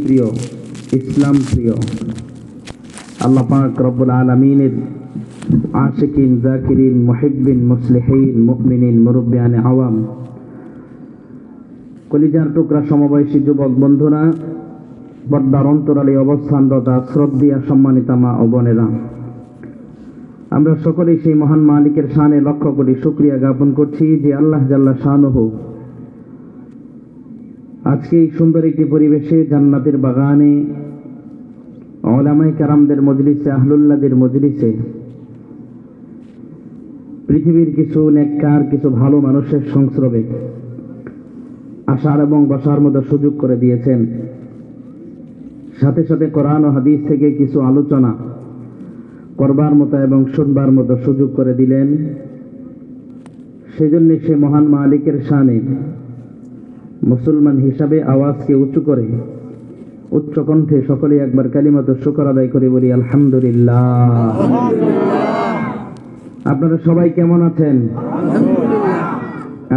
প্রিয়, ইসলাম প্রিয় আল্লাহ পাক রব্বুল আলামিনের আশিকিন, জাকিরিন, মুহিব্বিন, মুসলিহিন, মুমিনিন, মুরব্বিয়ানে আওয়াম, কলিজার টুকরা সমবয়সী যুবক বন্ধুরা, পর্দার অন্তরালে অবস্থানরত শ্রদ্ধেয় সম্মানিতা মা ও বোনেরা, আমরা সকলেই সেই মহান মালিকের শানে লক্ষ্য করি শুকরিয়া জ্ঞাপন করছি যে আল্লাহ জাল্লা শানুহু আজকে এই সুন্দর একটি পরিবেশে জান্নাতের বাগানে উলামায়ে কেরামদের মজলিসে, আহলুল্লাহদের মজলিসে পৃথিবীর কিছু নেককার, কিছু ভালো মানুষের সংস্রবে আসার এবং বসার মতো সুযোগ করে দিয়েছেন। সাথে সাথে কোরআন ও হাদিস থেকে কিছু আলোচনা করবার মতো এবং শুনবার মতো সুযোগ করে দিলেন। সেজন্য সে মহান মালিকের শানে মুসলমান হিসাবে আওয়াজকে উঁচু করে উচ্চ কণ্ঠে সকলে একবার কালিমাতুশ শুকর আদায় করে বলি আলহামদুলিল্লাহ। আপনারা সবাই কেমন আছেন?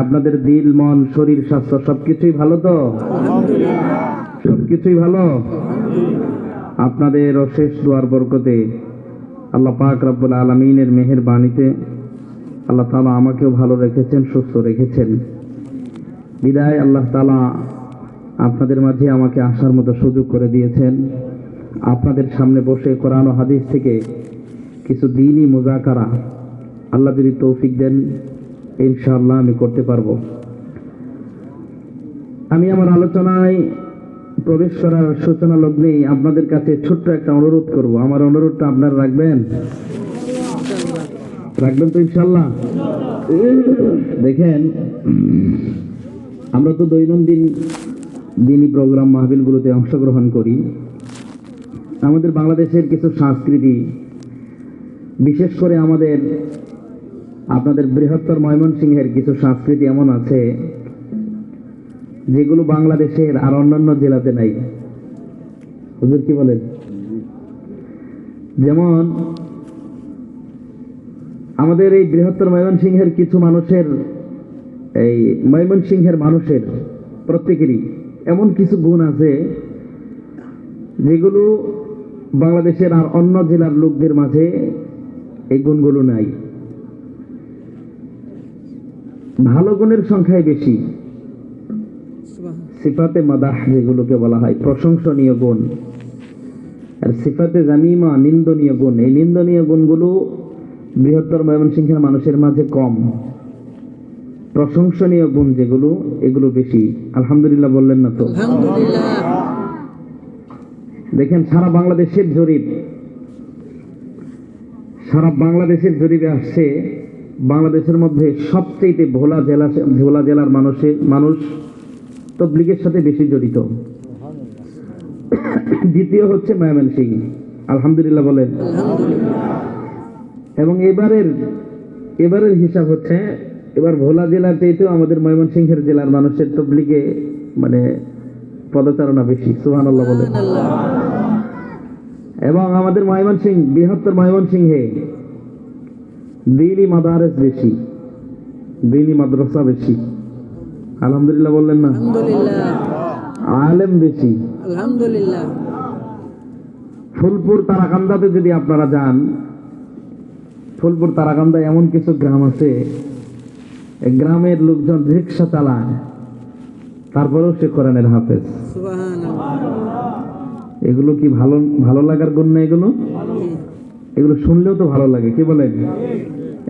আপনাদের দিল, মন, শরীর, স্বাস্থ্য সবকিছুই ভালো তো? সবকিছুই ভালো? আপনাদের অশেষ দোয়ার বরকতে আল্লাহ পাক রব্বুল আলামিনের মেহেরবানিতে আল্লাহ তাআলা আমাকেও ভালো রেখেছেন, সুস্থ রেখেছেন। বিদায় আল্লাহ তাআলা আপনাদের মাঝে আমাকে আসার মতো সুযোগ করে দিয়েছেন। আপনাদের সামনে বসে কোরআন ও হাদিস থেকে কিছু দ্বীনি মুযাকারা আল্লাহ যদি তৌফিক দেন ইনশাআল্লাহ আমি করতে পারবো। আমি আমার আলোচনায় প্রবেশ করার সূচনা লগ্নেই আপনাদের কাছে ছোট্ট একটা অনুরোধ করব। আমার অনুরোধটা আপনারা রাখবেন? রাখবেন তো ইনশাআল্লাহ? দেখেন, আমরা তো দৈনন্দিন দিনী প্রোগ্রাম মাহফিলগুলোতে অংশগ্রহণ করি। আমাদের বাংলাদেশের কিছু সংস্কৃতি, বিশেষ করে আপনাদের বৃহত্তর ময়মনসিংহের কিছু সংস্কৃতি এমন আছে যেগুলো বাংলাদেশের আর অন্যান্য জেলাতে নাই। হুজুর কি বলেন? যেমন আমাদের এই বৃহত্তর ময়মনসিংহের কিছু মানুষের, এই ময়মনসিংহের মানুষের প্রত্যেকেরই এমন কিছু গুণ আছে যেগুলো বাংলাদেশের আর অন্য জেলার লোকদের মাঝে এই গুণগুলো নাই। ভালো গুণের সংখ্যাই বেশি, সিফাতে মাদাহ যেগুলোকে বলা হয় প্রশংসনীয় গুণ, আর সিফাতে জামিমা নিন্দনীয় গুণ। এই নিন্দনীয় গুণগুলো বৃহত্তর ময়মনসিংহের মানুষের মাঝে কম। প্রশংসনীয় গুণ যেগুলো, এগুলো বেশি। আলহামদুলিল্লাহ বললেন না তো? দেখেন, সারা বাংলাদেশের জরিপে আসছে বাংলাদেশের মধ্যে সবচেয়ে ভোলা জেলার মানুষ তাবলীগের সাথে বেশি জড়িত। দ্বিতীয় হচ্ছে ময়মনসিংহ। আলহামদুলিল্লাহ বলেন। এবং এবারের হিসাব হচ্ছে, এবার ভোলা জেলার চাইতেও আমাদের ময়মনসিংহের জেলার মানুষের তাবলীগে পদচারণা বেশি। সুবহানাল্লাহ বলেন। এবং আমাদের বৃহত্তর ময়মনসিংহে দ্বীনি মাদারেস বেশি, দ্বীনি মাদ্রাসা বেশি। আলহামদুলিল্লাহ বললেন না? আলেম বেশি। আলহামদুলিল্লাহ। ফুলপুর তারাকান্দাতে যদি আপনারা যান, ফুলপুর তারাকান্দায় এমন কিছু গ্রাম আছে, গ্রামের লোকজন রিক্সা চালায়, তারপরেও সে কোরআনের হাফেজ। এগুলো কি ভালো লাগার গুণ না? এগুলো শুনলেও তো ভালো লাগে। কি বলেন?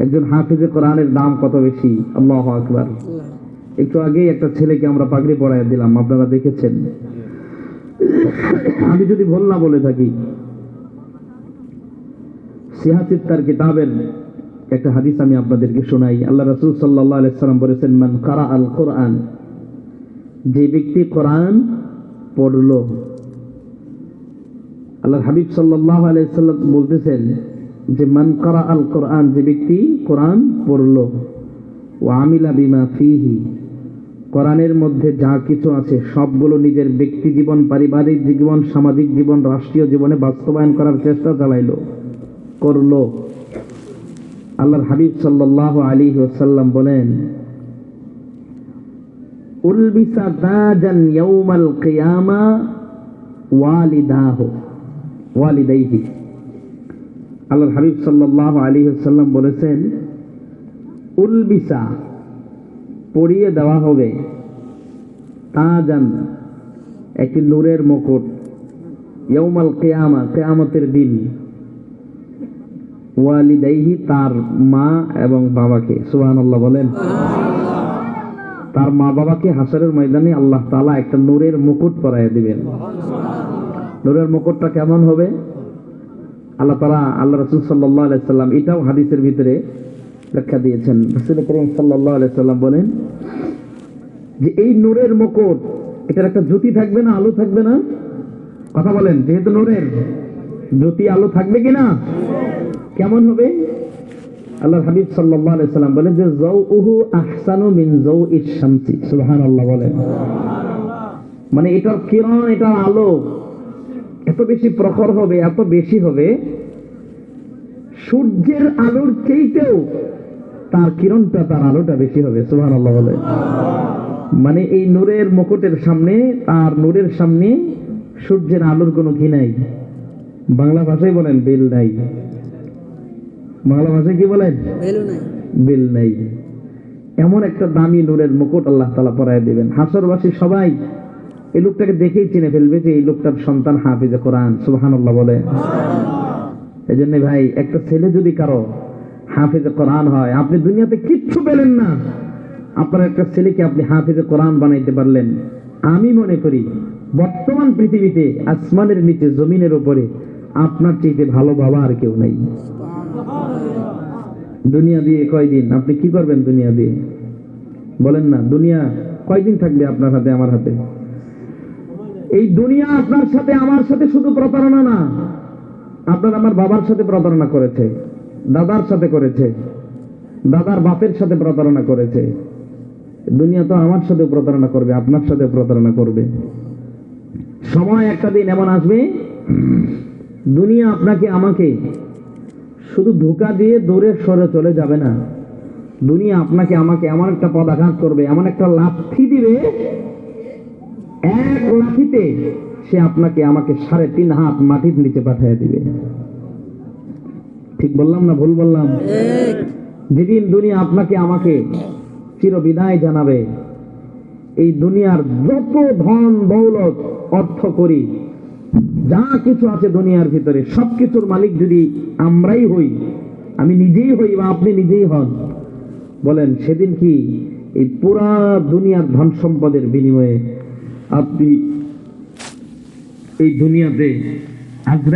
একজন হাফেজে কোরআনের দাম কত বেশি! আল্লাহু আকবার। একটু আগেই একটা ছেলেকে আমরা পাগড়ি পরাইয়া দিলাম, আপনারা দেখেছেন। আমি যদি ভুল না বলে থাকি, সিহাসিত্তার কিতাবের একটা হাদিস আমি আপনাদেরকে শোনাই। আল্লাহ রাসূল সাল্লাল্লাহু আলাইহি ওয়াসাল্লাম বলেছেন, মান কারা আল কোরআন, যে ব্যক্তি কোরআন পড়লো। আল্লাহর হাবিব সাল্লাল্লাহু আলাইহি ওয়াসাল্লাম বলতেছেন যে মান কারা আল কোরআন, যে ব্যক্তি কোরআন পড়লো, ওয়া আমিলা বিমা ফিহি, কোরআনের মধ্যে যা কিছু আছে সবগুলো নিজের ব্যক্তি জীবন, পারিবারিক জীবন, সামাজিক জীবন, রাষ্ট্রীয় জীবনে বাস্তবায়ন করার চেষ্টা করলো। আল্লাহর হাবিব সাল্লাল্লাহু আলাইহি ওয়াসাল্লাম বলেন, উলবিসা তাজান ইয়াউমাল কিয়ামা ওয়ালিদাইহি। আল্লাহর হাবিব সাল্লাল্লাহু আলাইহি ওয়াসাল্লাম বলেছেন, উলবিসা পরিয়ে দেওয়া হবে, তাজান একটি নূরের মুকুট, ইয়াউমাল কিয়ামা কিয়ামতের দিন, ওয়ালিদাইহি তার মা এবং বাবাকে। সুবহানাল্লাহ বলেন। তার মা বাবাকে হাসরের ময়দানে আল্লাহ তাআলা একটা নূরের মুকুট পরাইয়া দিবেন। নূরের মুকুটটা কেমন হবে? আল্লাহ তাআলা, আল্লাহ রাসূল সাল্লাল্লাহু আলাইহি সাল্লাম এটাও হাদিসের ভিতরে ব্যাখ্যা দিয়েছেন। রাসূল করিম সাল্লাল্লাহু আলাইহি সাল্লাম বলেন যে এই নূরের মুকুট, এটার একটা জ্যোতি থাকবে না, আলো থাকবে না? কথা বলেন, যেহেতু নূরের জ্যোতি আলো থাকবে কিনা? কেমন হবে? আল্লাহর হাবিব সাল্লাল্লাহু আলাইহি সাল্লাম বলেন যে যাউহু আহসানু মিন যাউইশ শামসি। সুবহানাল্লাহ বলেন। মানে এটার কিরণ, এটার আলো এত বেশি প্রখর হবে, এত বেশি হবে, সূর্যের আলোর চেয়েও তার কিরণটা, তার আলোটা বেশি হবে। সুবহানাল্লাহ বলেন। মানে এই নূরের মুকুটের সামনে, তার নূরের সামনে সূর্যের আলোর কোনো কি নাই। বাংলা ভাষায় বলেন বেল নাই। বাংলা ভাষায় কি বলেন? বেল নাই। এমন একটা দামি নূরের মুকুট আল্লাহ তাআলা পরায় দিবেন। হাসরবাসী সবাই এই লোকটাকে দেখেই চিনে ফেলবে যে এই লোকটার সন্তান হাফিজে কোরআন। সুবহানাল্লাহ বলে। এই জন্য ভাই, একটা ছেলে যদি কারো হাফিজে কোরআন হয়, আপনি দুনিয়াতে কিচ্ছু পেলেন না, আপনার একটা ছেলেকে আপনি হাফিজে কোরআন বানাইতে পারলেন, আমি মনে করি বর্তমান পৃথিবীতে আসমানের নিচে জমিনের উপরে আপনার চাইতে ভালো বাবা আর কেউ নাই। দুনিয়া দিয়ে কয়দিন আপনি কি করবেন? দুনিয়া দিয়ে বলেন না, দুনিয়া কয়দিন থাকবে আপনার হাতে, আমার হাতে? এই দুনিয়া আপনার সাথে আমার সাথে শুধু প্রতারণা না, আপনার আমার বাবার সাথে প্রতারণা করেছে, দাদার সাথে করেছে, দাদার বাপের সাথে প্রতারণা করেছে। দুনিয়া তো আমার সাথে প্রতারণা করবে, আপনার সাথে প্রতারণা করবে। সময় একটা দিন এমন আসবে, দুনিয়া আপনাকে আমাকে শুধু ধোঁকা দিয়ে দূরে সরে চলে যাবে না, দুনিয়া আপনাকে আমাকে এমন একটা পদাঘাত করবে, এমন একটা লাথি দিবে, এক লাথিতে সে আপনাকে আমাকে 3.5 হাত মাটির নিচে পাঠিয়ে দিবে। ঠিক বললাম না ভুল বললাম? যেদিন দুনিয়া আপনাকে আমাকে চিরবিদায় জানাবে, এই দুনিয়ার যত ধন দৌলত অর্থ করি, যা কিছু আছে দুনিয়ার ভিতরে, সবকিছুর মালিক যদি আমরাই হই, আমি নিজেই হই বা আপনি নিজেই হন, বলেন সেদিন কি এই পুরা দুনিয়ার ধন সম্পদের বিনিময়ে আপনি এই দুনিয়াতে আজরাইল